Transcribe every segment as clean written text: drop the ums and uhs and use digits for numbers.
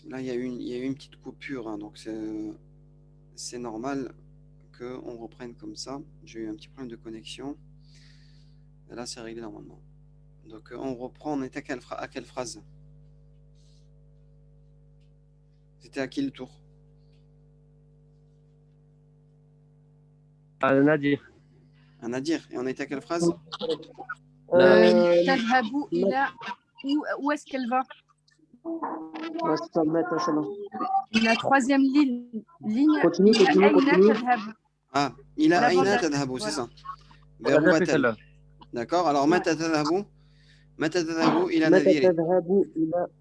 Là, il y a eu une petite coupure, hein, donc c'est normal qu'on reprenne comme ça. J'ai eu un petit problème de connexion. Et là, c'est réglé normalement. Donc, on reprend. On était à quelle phrase? C'était à qui le tour? Nadir. À Nadir. Et on était à quelle phrase? تذهب إلى où est-ce qu'elle va? La troisième ligne. Continue. Ah, ila aina tadhabu, c'est ça. Vers où va-t-elle? D'accord. Alors, mata tadhabu ila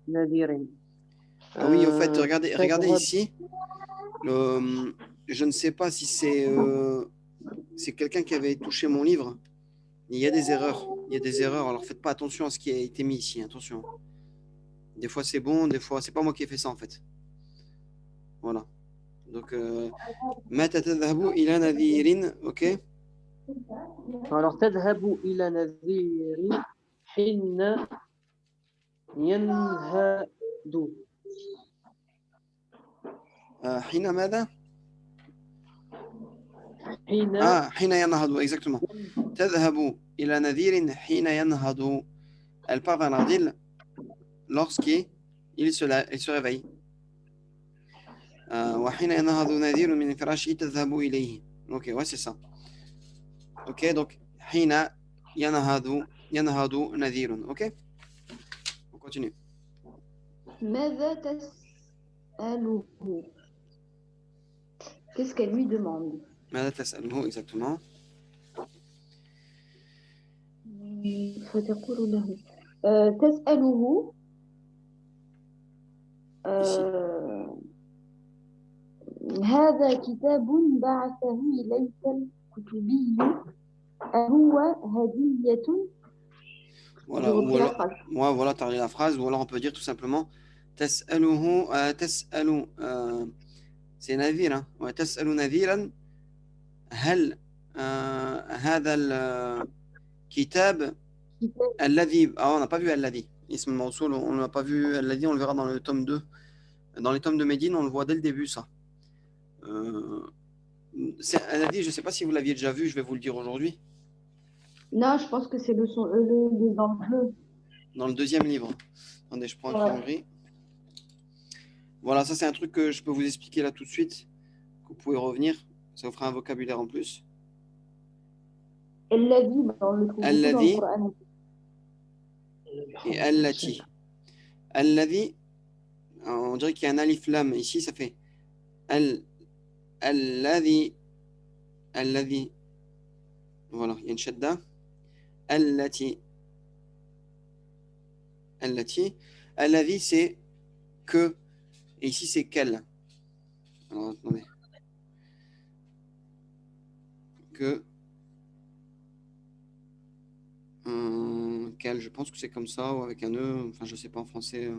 nadirin. Ah oui, au fait, regardez ici. Je ne sais pas si c'est quelqu'un qui avait touché mon livre. Il y a des erreurs. Alors, faites pas attention à ce qui a été mis ici. Attention. Des fois, c'est bon. Des fois, c'est pas moi qui ai fait ça, en fait. Voilà. Donc, mata tadhabu ila nadirin. OK. Alors, تذهب إلى نذير حين ينهض. حين ماذا؟ حين ينهض, exactement. تذهب إلى نذير حين ينهض. Elle part vers Nardil lorsqu'il se réveille. وحين ينهض نذير من فراشه تذهب إليه. Ok, ouais, c'est ça. Ok, donc حين ينهض نذير. Ok, on continue. ماذا تسأله? Qu'est-ce qu'elle lui demande? ماذا تسأله, exactement. فتقول له تسأله هذا كتاب بعثه إليك الكتبي أهو هدية. Voilà, tu as la phrase, ou alors on peut dire tout simplement تسأله تسأل c'est نذير, hein. تسأل نذيرا هل هذا الكتاب الذي on n'a pas vu الذي اسم الموصول, on n'a pas vu الذي, on le verra dans le tome 2. Dans les tomes de Médine, on le voit dès le début, ça. الذي, je ne sais pas si vous l'aviez déjà vu, je vais vous le dire aujourd'hui. Non, je pense que c'est dans le bleu. Dans le deuxième livre. Attendez, je prends un crayon gris. Voilà, ça c'est un truc que je peux vous expliquer là tout de suite. Que vous pouvez revenir. Ça vous fera un vocabulaire en plus. الذي dans le Coran. Et allati. Alladhi, on dirait qu'il y a un alif lam. Ici, ça fait alladhi. Voilà, il y a une shadda. Allati. Alladhi, c'est que. Et ici, c'est quel. Alors, attendez. Que. Quel, je pense que c'est comme ça, ou avec un E, enfin, je sais pas en français.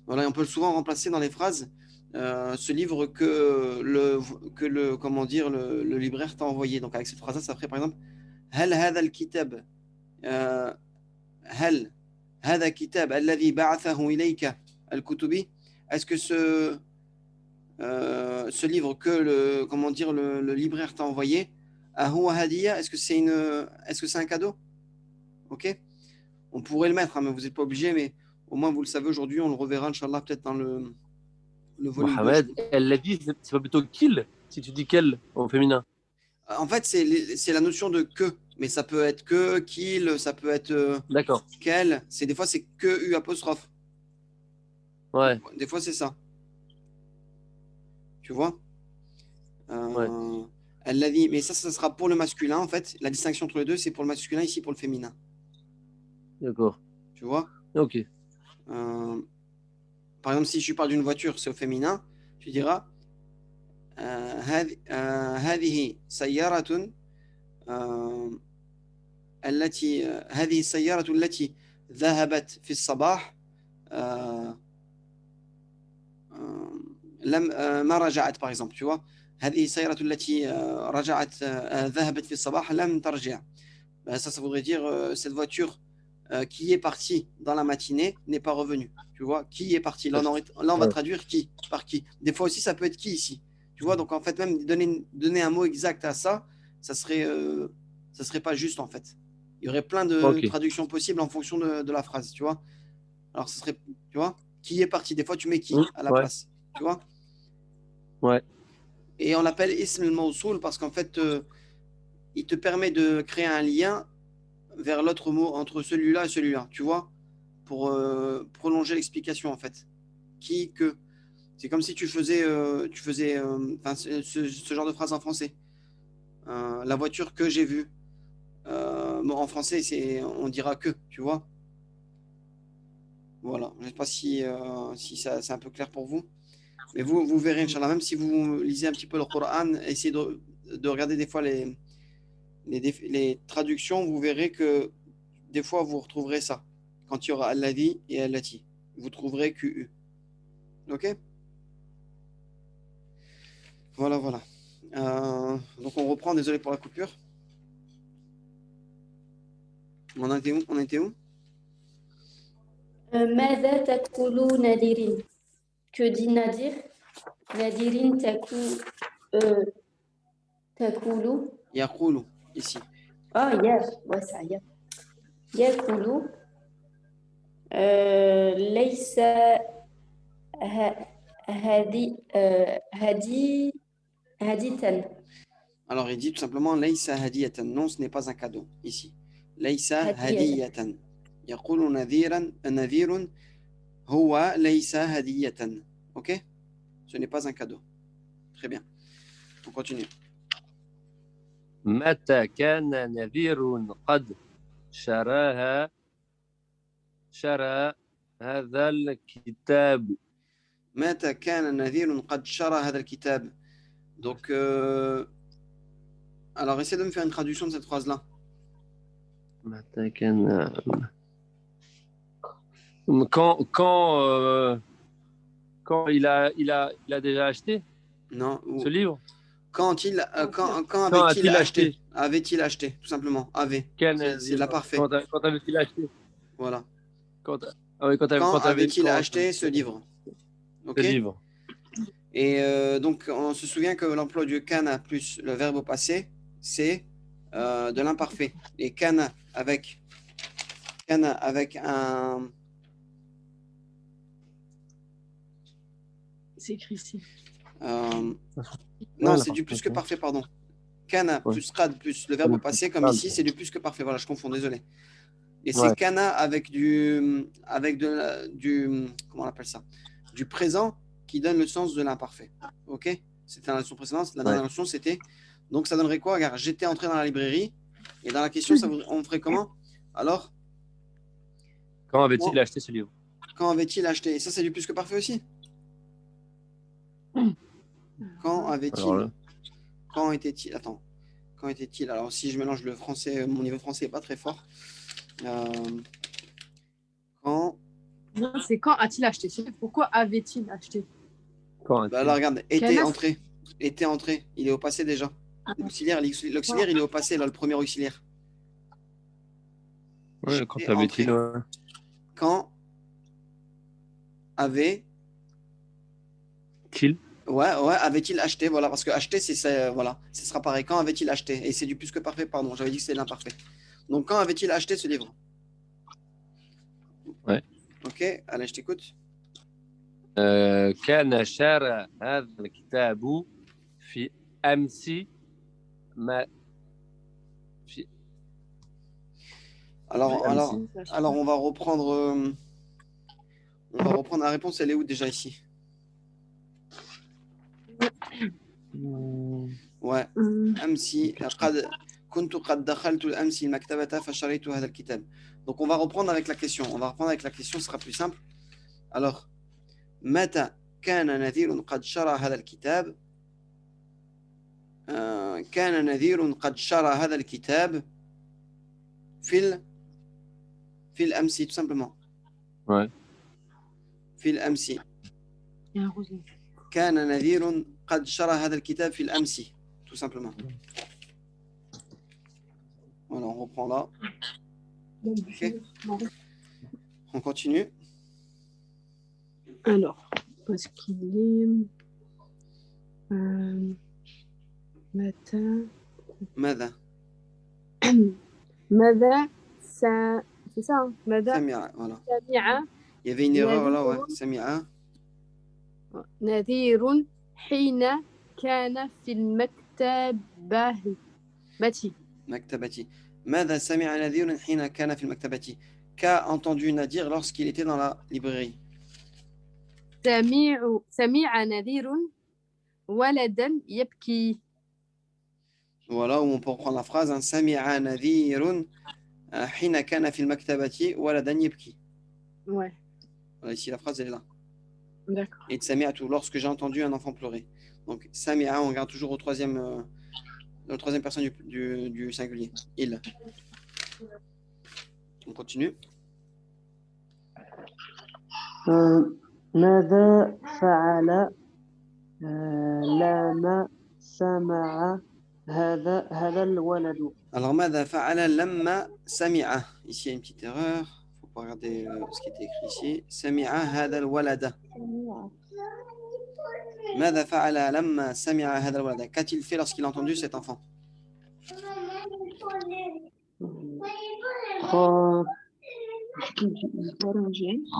Voilà, on peut souvent remplacer dans les phrases ce livre que le comment dire, le libraire t'a envoyé. Donc, avec cette phrase-là, ça ferait par exemple هل هذا الكتاب هل هذا الكتاب الذي بعثه إليك الكتبي. Est-ce que ce livre que le libraire t'a envoyé, هو هدية, est-ce que c'est un cadeau? Ok, on pourrait le mettre, hein, mais vous n'êtes pas obligé, mais au moins vous le savez aujourd'hui, on le reverra Inch'Allah peut-être dans le volume. Mohamed, elle l'a dit, c'est pas plutôt qu'il si tu dis qu'elle au féminin? En fait, c'est la notion de que, mais ça peut être que, qu'il, ça peut être d'accord. Qu'elle. Des fois c'est que U apostrophe. Ouais. Des fois c'est ça. Tu vois? Ouais. Elle l'a dit, mais ça sera pour le masculin en fait. La distinction entre les deux, c'est pour le masculin, ici pour le féminin. D'accord. Tu vois? Ok. Par exemple, si je parle d'une voiture, c'est au féminin, tu diras هذه سيارة هذه السيارة التي ذهبت في الصباح لم ما رجعت, par exemple, tu vois. هذه السيارة التي رجعت ذهبت في الصباح لم ترجع. Ça voudrait dire cette voiture qui est parti dans la matinée n'est pas revenu. Tu vois, qui est parti. Là, on va traduire qui, par qui. Des fois aussi, ça peut être qui ici. Tu vois, donc en fait, même donner un mot exact à ça, ça serait pas juste en fait. Il y aurait plein de traductions possibles en fonction de la phrase, tu vois. Alors, ce serait, tu vois, qui est parti. Des fois, tu mets qui à la place, tu vois. Ouais. Et on l'appelle ism al-mawsoul parce qu'en fait, il te permet de créer un lien vers l'autre mot entre celui-là et celui-là, tu vois, pour prolonger l'explication en fait. Qui, que. C'est comme si tu faisais ce genre de phrase en français. La voiture que j'ai vue. Bon, en français, on dira que, tu vois. Voilà. Je ne sais pas si ça, c'est un peu clair pour vous. Mais vous verrez, Inch'Allah, même si vous lisez un petit peu le Coran, essayez de regarder des fois les traductions, vous verrez que des fois, vous retrouverez ça. Quand il y aura Alladhi et Allati, vous trouverez QU. Ok? Voilà, voilà. Donc on reprend, désolé pour la coupure. On était où? ماذا تقول نادرين que dit Nadir نادرين تقول Yaqulu, ici. ouais, ça y est. يقول ليس هدية. Alors il dit tout simplement Laysa hadiyatan. Non, ce n'est pas un cadeau, ici. Laysa hadiyatan. Yaqulu nadhirun huwa laysa hadiyatan. Ok? Ce n'est pas un cadeau. Très bien. On continue. متى كان نذير قد شرى هذا الكتاب. متى كان نذير قد شرى هذا الكتاب. Donc, alors essaie de me faire une traduction de cette phrase-là. متى كان quand il a déjà acheté Non. ce livre. Quand avait-il acheté? Avait-il acheté, tout simplement. C'est l'imparfait. Quand avait-il acheté? Voilà. Quand avait-il acheté ce livre? Ce livre. Et donc, on se souvient que l'emploi du kana plus le verbe au passé, c'est de l'imparfait. Et kana avec un... C'est écrit ici. Non, c'est du plus que parfait, pardon. Kana plus qad plus le verbe au passé, comme ici, c'est du plus que parfait. Voilà, je confonds, désolé. Et c'est kana avec du comment on appelle ça? Du présent qui donne le sens de l'imparfait. Ok? C'était la leçon précédente. La dernière leçon, c'était. Donc, ça donnerait quoi? Regarde, j'étais entré dans la librairie. Et dans la question, on ferait comment? Alors? Quand avait-il acheté ce livre? Quand avait-il acheté? Et ça, c'est du plus que parfait aussi. Quand avait-il? Quand était-il? Attends. Quand était-il? Alors, si je mélange le français, mon niveau français n'est pas très fort. Quand? Non, c'est quand a-t-il acheté? Pourquoi avait-il acheté? Alors, regarde, était entré. Il est au passé déjà. L'auxiliaire, il est au passé, là, le premier auxiliaire. Ouais, quand avait-il? Quand avait-il? Ouais, avait-il acheté? Voilà, parce que acheter, c'est ça, voilà, ce sera pareil. Quand avait-il acheté? Et c'est du plus que parfait, pardon, j'avais dit que c'est l'imparfait. Donc, quand avait-il acheté ce livre? Ouais. Ok, allez, je t'écoute. كان شرى هذا الكتاب في أمس ما في alors on va reprendre la réponse, elle est où déjà ici? Ouais. أمسي كنت قد دخلت الأمس المكتبة فشريت هذا الكتاب. Donc on va reprendre avec la question. Ce sera plus simple. Alors, متى كان نذير قد شرى هذا الكتاب؟ كان نذير قد شرى هذا الكتاب في الأمس, tout simplement. Ouais. في الأمس. كان نذير قد شرى هذا الكتاب في الأمس, tout simplement. Voilà, on reprend là. On continue. Alors, parce qu'il est matin. ماذا ماذا c'est ça, hein? ماذا سمع voilà. سمع Il y avait une erreur là, ouais. نذير سمع نذير حين كان في المكتبة مكتبتي. ماذا سمع نذير حين كان في المكتبة. Qu'a entendu Nadir lorsqu'il était dans la librairie. سمع نذير ولدا يبكي. Voilà où on peut reprendre la phrase. سمع نذير حين كان في المكتبة ولدا يبكي. Ouais, Voilà, ici la phrase elle est là. d'accord. Et sami'atu lorsque j'ai entendu un enfant pleurer. Donc sami'a on regarde toujours au troisième personne du singulier. Il. On continue. ماذا فعل لما سمع هذا الولد. Alors ماذا فعل لما سمع. Ici il y a une petite erreur. Faut pas regarder ce qui était écrit ici. سمع هذا الولد. ماذا فعل لما سمع هذا الولد. Qu'a-t-il fait lorsqu'il a entendu cet enfant.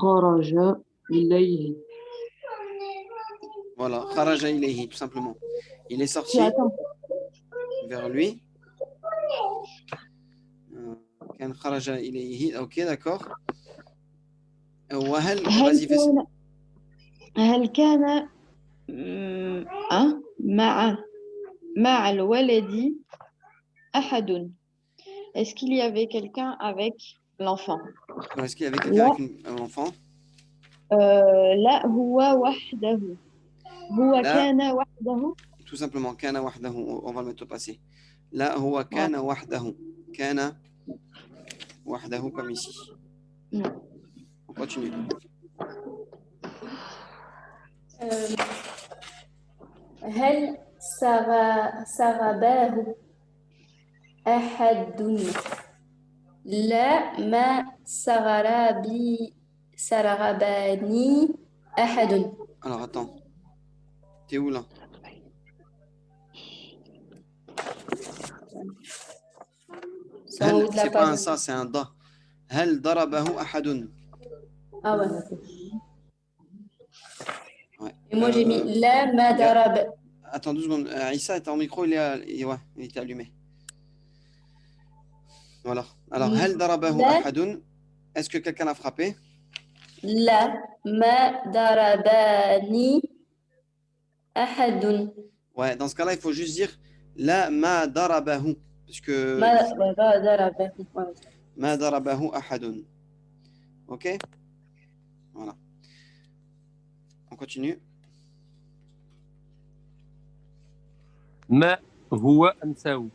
خرج إليه. Voilà, خرج إليه tout simplement. Il est sorti vers lui. كان خرج إليه. Ok, d'accord. وهل vas-y fais. هل كان مع الولد أحد. Est-ce qu'il y avait quelqu'un avec l'enfant? Est-ce qu'il y avait quelqu'un avec un enfant. لا هو وحده. هو لا. كان وحده. Tout simplement, كان وحده. On va le mettre au passé. لا هو كان وحده. كان وحده comme ici. On continue. هل سغباه أحد. لا ما سرغبني أحد. Alors attends. T'es où là. C'est pas un ça, c'est un da. هل ضربه أحد. Ah ouais. Ouais. Et moi j'ai mis la ma darab. Attends 2 secondes. Issa, ton micro il était allumé. Voilà. Alors هل ضربه أحد. Est-ce que quelqu'un l'a frappé. لا ما ضربني أحد. Ouais, dans ce cas-là, il faut juste dire la ma darabahu parce que ma darabahu ahadun. OK? Voilà. On continue. ما هو أنساه.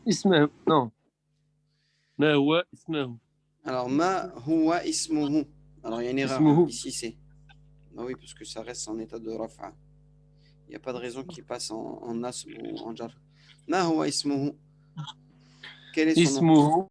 اسمه non. ما هو اسمه. Alors ma huwa ismuhu. Alors il y a une erreur Ismuhu. ici c'est. Bah oui parce que ça reste en état de rafa. Il n'y a pas de raison qu'il passe en nasb ou en jar. Ma huwa ismuhu. Quel est son nom? اسمه